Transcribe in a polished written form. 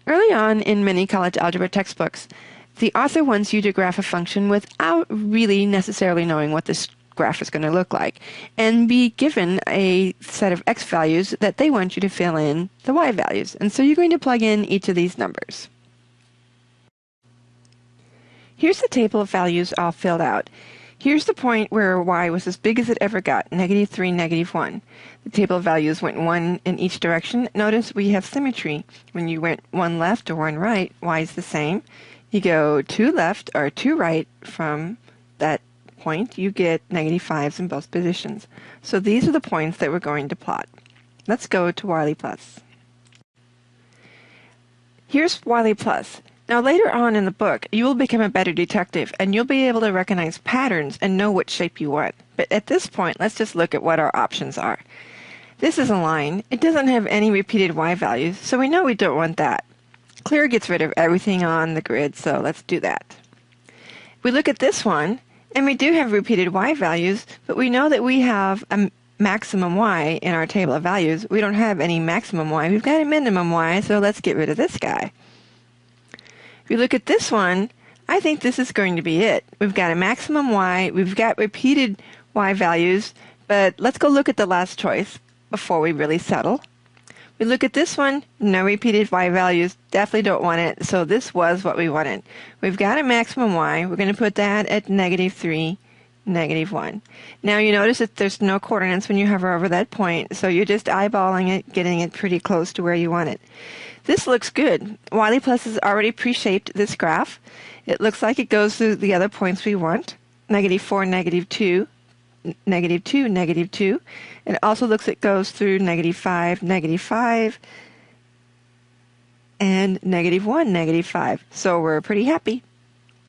Early on in many college algebra textbooks, the author wants you to graph a function without really necessarily knowing what this graph is going to look like, and be given a set of x values that they want you to fill in the y values. And so you're going to plug in each of these numbers. Here's the table of values all filled out. Here's the point where y was as big as it ever got, -3, -1. The table of values went 1 in each direction. Notice we have symmetry. When you went 1 left or 1 right, y is the same. You go 2 left or 2 right from that point, you get -5s in both positions. So these are the points that we're going to plot. Let's go to WileyPlus. Here's WileyPlus. Now later on in the book, you will become a better detective and you'll be able to recognize patterns and know what shape you want. But at this point, let's just look at what our options are. This is a line. It doesn't have any repeated y values, so we know we don't want that. Clear gets rid of everything on the grid, so let's do that. We look at this one, and we do have repeated y values, but we know that we have a maximum y in our table of values. We don't have any maximum y. We've got a minimum y, so let's get rid of this guy. If you look at this one, I think this is going to be it. We've got a maximum y, we've got repeated y values, but let's go look at the last choice before we really settle. We look at this one, no repeated y values, definitely don't want it, so this was what we wanted. We've got a maximum y, we're going to put that at -3, -1. Now you notice that there's no coordinates when you hover over that point, so you're just eyeballing it, getting it pretty close to where you want it. This looks good. WileyPlus has already pre-shaped this graph. It looks like it goes through the other points we want, -4, -2, -2, -2. It also looks like it goes through -5, -5, and -1, -5. So we're pretty happy.